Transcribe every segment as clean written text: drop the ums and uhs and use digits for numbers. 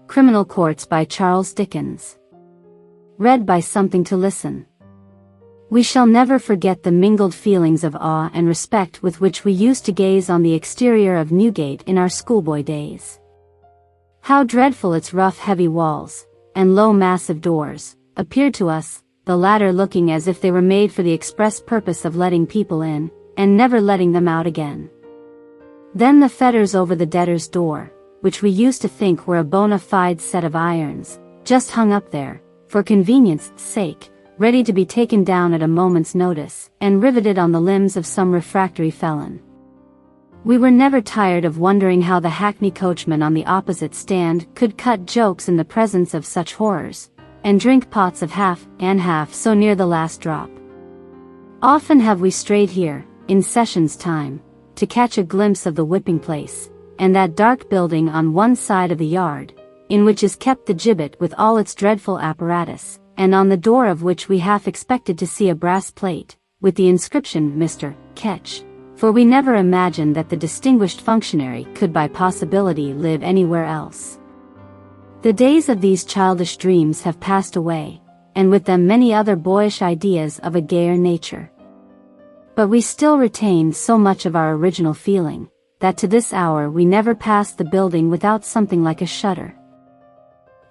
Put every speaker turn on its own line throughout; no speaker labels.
Criminal Courts by Charles Dickens. Read by Something to Listen. We shall never forget the mingled feelings of awe and respect with which we used to gaze on the exterior of Newgate in our schoolboy days. How dreadful its rough heavy walls, and low massive doors, appeared to us, the latter looking as if they were made for the express purpose of letting people in, and never letting them out again. Then the fetters over the debtor's door, which we used to think were a bona fide set of irons, just hung up there, for convenience' sake, ready to be taken down at a moment's notice, and riveted on the limbs of some refractory felon. We were never tired of wondering how the hackney coachman on the opposite stand could cut jokes in the presence of such horrors, and drink pots of half and half so near the last drop. Often have we strayed here, in sessions time, to catch a glimpse of the whipping place, and that dark building on one side of the yard, in which is kept the gibbet with all its dreadful apparatus, and on the door of which we half expected to see a brass plate, with the inscription Mr. Ketch, for we never imagined that the distinguished functionary could by possibility live anywhere else. The days of these childish dreams have passed away, and with them many other boyish ideas of a gayer nature. But we still retain so much of our original feeling, that to this hour we never pass the building without something like a shudder.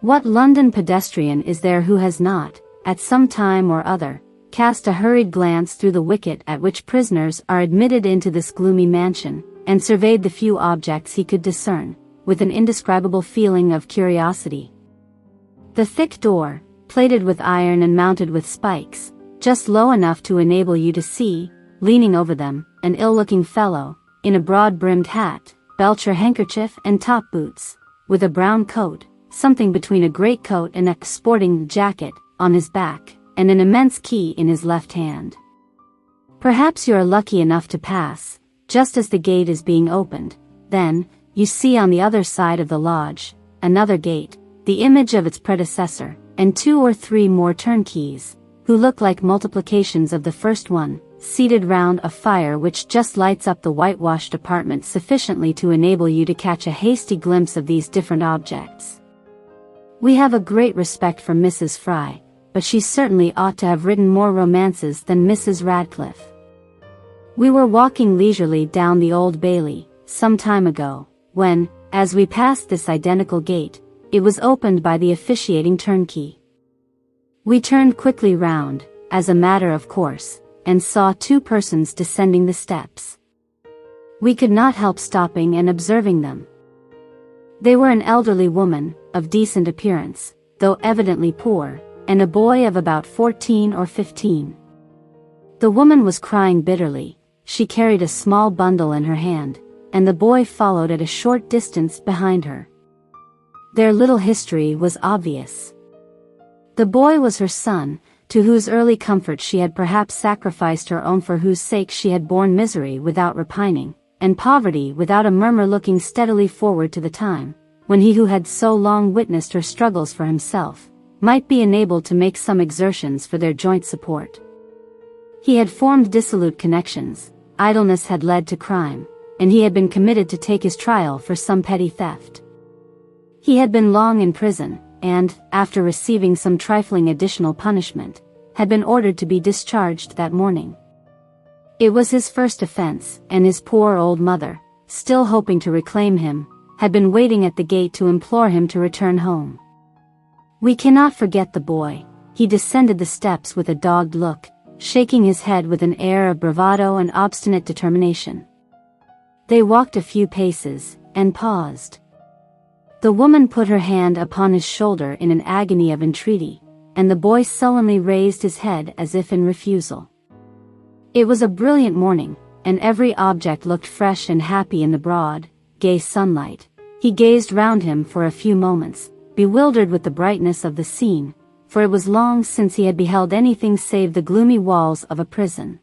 What London pedestrian is there who has not, at some time or other, cast a hurried glance through the wicket at which prisoners are admitted into this gloomy mansion, and surveyed the few objects he could discern, with an indescribable feeling of curiosity? The thick door, plated with iron and mounted with spikes, just low enough to enable you to see, leaning over them, an ill-looking fellow, in a broad-brimmed hat, belcher handkerchief and top boots, with a brown coat, something between a greatcoat and a sporting jacket, on his back, and an immense key in his left hand. Perhaps you are lucky enough to pass, just as the gate is being opened, then, you see on the other side of the lodge, another gate, the image of its predecessor, and 2 or 3 more turnkeys, who look like multiplications of the first one, seated round a fire which just lights up the whitewashed apartment sufficiently to enable you to catch a hasty glimpse of these different objects. We have a great respect for Mrs. Fry, but she certainly ought to have written more romances than Mrs. Radcliffe. We were walking leisurely down the Old Bailey, some time ago, when, as we passed this identical gate, it was opened by the officiating turnkey. We turned quickly round, as a matter of course, and saw 2 persons descending the steps. We could not help stopping and observing them. They were an elderly woman, of decent appearance, though evidently poor, and a boy of about 14 or 15. The woman was crying bitterly, she carried a small bundle in her hand, and the boy followed at a short distance behind her. Their little history was obvious. The boy was her son, to whose early comfort she had perhaps sacrificed her own, for whose sake she had borne misery without repining, and poverty without a murmur, looking steadily forward to the time, when he who had so long witnessed her struggles for himself, might be enabled to make some exertions for their joint support. He had formed dissolute connections, idleness had led to crime, and he had been committed to take his trial for some petty theft. He had been long in prison, and, after receiving some trifling additional punishment, had been ordered to be discharged that morning. It was his first offense, and his poor old mother, still hoping to reclaim him, had been waiting at the gate to implore him to return home. We cannot forget the boy. He descended the steps with a dogged look, shaking his head with an air of bravado and obstinate determination. They walked a few paces, and paused. The woman put her hand upon his shoulder in an agony of entreaty, and the boy sullenly raised his head as if in refusal. It was a brilliant morning, and every object looked fresh and happy in the broad, gay sunlight. He gazed round him for a few moments, bewildered with the brightness of the scene, for it was long since he had beheld anything save the gloomy walls of a prison.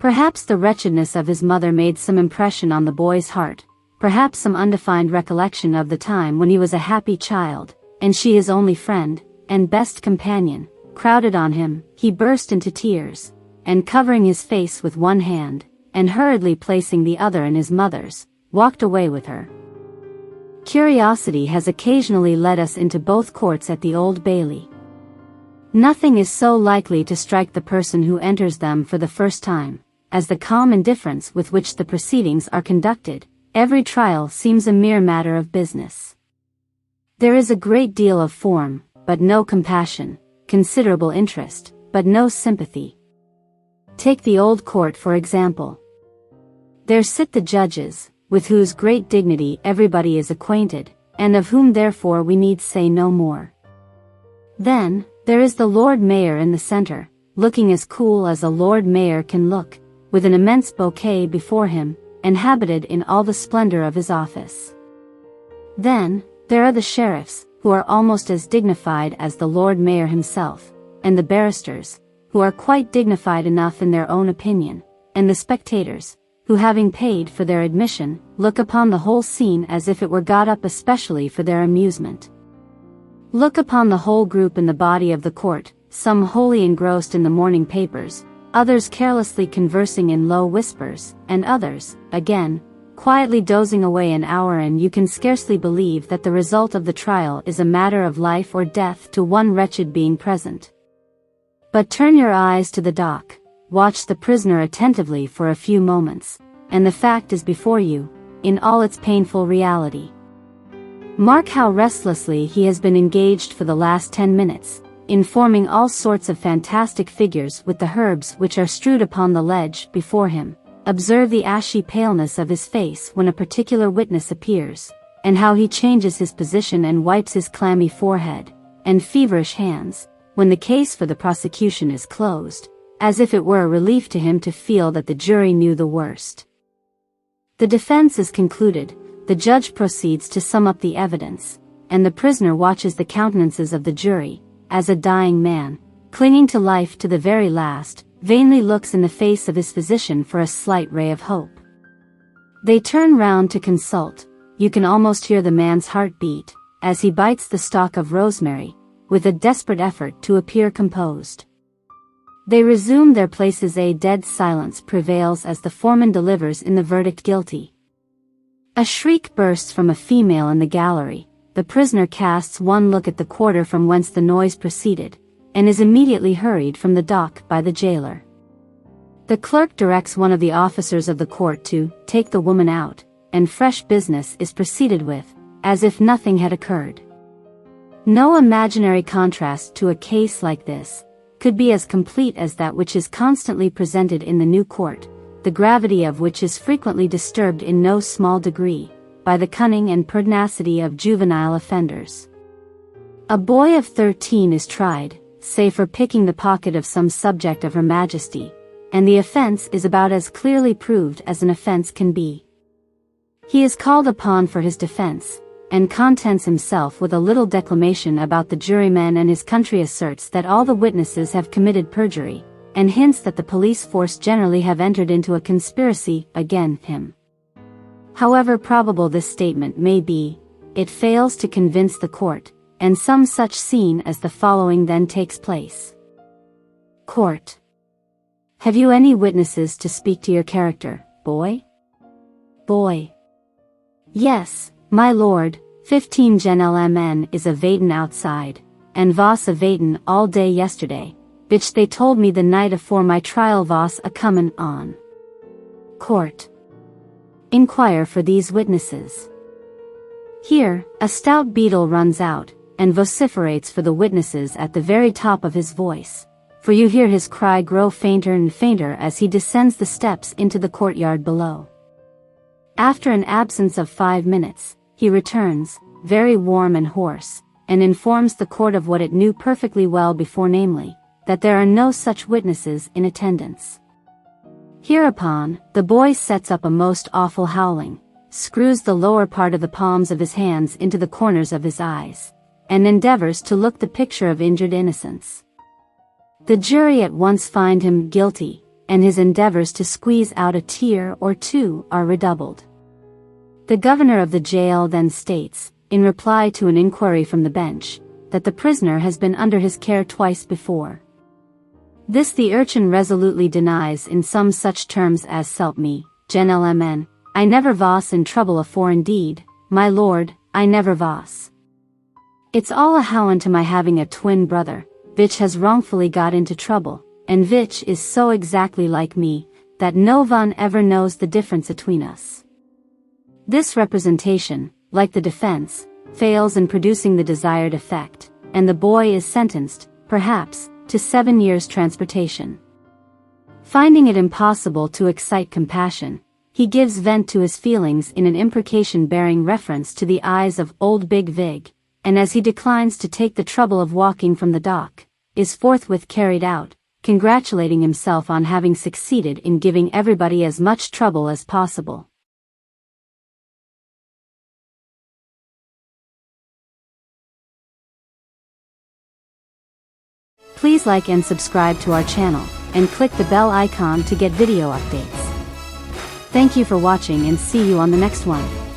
Perhaps the wretchedness of his mother made some impression on the boy's heart, perhaps some undefined recollection of the time when he was a happy child, and she his only friend, and best companion, crowded on him. He burst into tears, and covering his face with one hand, and hurriedly placing the other in his mother's, walked away with her. Curiosity has occasionally led us into both courts at the Old Bailey. Nothing is so likely to strike the person who enters them for the first time, as the calm indifference with which the proceedings are conducted. Every trial seems a mere matter of business. There is a great deal of form, but no compassion, considerable interest, but no sympathy. Take the old court for example. There sit the judges, with whose great dignity everybody is acquainted, and of whom therefore we need say no more. Then, there is the Lord Mayor in the center, looking as cool as a Lord Mayor can look, with an immense bouquet before him, and habited in all the splendor of his office. Then, there are the sheriffs, who are almost as dignified as the Lord Mayor himself, and the barristers, who are quite dignified enough in their own opinion, and the spectators, who having paid for their admission, look upon the whole scene as if it were got up especially for their amusement. Look upon the whole group in the body of the court, some wholly engrossed in the morning papers, others carelessly conversing in low whispers, and others, again, quietly dozing away an hour, and you can scarcely believe that the result of the trial is a matter of life or death to one wretched being present. But turn your eyes to the dock, watch the prisoner attentively for a few moments, and the fact is before you, in all its painful reality. Mark how restlessly he has been engaged for the last 10 minutes, in forming all sorts of fantastic figures with the herbs which are strewed upon the ledge before him. Observe the ashy paleness of his face when a particular witness appears, and how he changes his position and wipes his clammy forehead, and feverish hands, when the case for the prosecution is closed, as if it were a relief to him to feel that the jury knew the worst. The defense is concluded, the judge proceeds to sum up the evidence, and the prisoner watches the countenances of the jury, as a dying man, clinging to life to the very last, vainly looks in the face of his physician for a slight ray of hope. They turn round to consult. You can almost hear the man's heart beat, as he bites the stalk of rosemary, with a desperate effort to appear composed. They resume their places. A dead silence prevails as the foreman delivers in the verdict guilty. A shriek bursts from a female in the gallery. The prisoner casts one look at the quarter from whence the noise proceeded, and is immediately hurried from the dock by the jailer. The clerk directs one of the officers of the court to take the woman out, and fresh business is proceeded with, as if nothing had occurred. No imaginary contrast to a case like this could be as complete as that which is constantly presented in the new court, the gravity of which is frequently disturbed in no small degree by the cunning and pertinacity of juvenile offenders. A boy of 13 is tried, say for picking the pocket of some subject of Her Majesty, and the offense is about as clearly proved as an offense can be. He is called upon for his defense, and contents himself with a little declamation about the jurymen, and his country asserts that all the witnesses have committed perjury, and hints that the police force generally have entered into a conspiracy against him. However probable this statement may be, it fails to convince the court, and some such scene as the following then takes place. Court. Have you any witnesses to speak to your character, boy? Boy. Yes, my lord, 15 gentlemen is a vaden outside, and vos a vaden all day yesterday, which they told me the night afore my trial vos a comin' on. Court. Inquire for these witnesses. Here, a stout beadle runs out, and vociferates for the witnesses at the very top of his voice, for you hear his cry grow fainter and fainter as he descends the steps into the courtyard below. After an absence of 5 minutes, he returns, very warm and hoarse, and informs the court of what it knew perfectly well before, namely, that there are no such witnesses in attendance. Hereupon, the boy sets up a most awful howling, screws the lower part of the palms of his hands into the corners of his eyes, and endeavors to look the picture of injured innocence. The jury at once find him guilty, and his endeavors to squeeze out a tear or two are redoubled. The governor of the jail then states, in reply to an inquiry from the bench, that the prisoner has been under his care twice before. This the urchin resolutely denies in some such terms as, "S'elp me, gentlemen, I never was in trouble afore. Indeed, my lord, I never was. It's all a howen to my having a twin brother, which has wrongfully got into trouble, and which is so exactly like me, that no one ever knows the difference between us. This representation, like the defense, fails in producing the desired effect, and the boy is sentenced, perhaps, to 7 years transportation. Finding it impossible to excite compassion, he gives vent to his feelings in an imprecation bearing reference to the eyes of old Big Vig, and as he declines to take the trouble of walking from the dock, is forthwith carried out, congratulating himself on having succeeded in giving everybody as much trouble as possible. Please like and subscribe to our channel, and click the bell icon to get video updates. Thank you for watching and see you on the next one.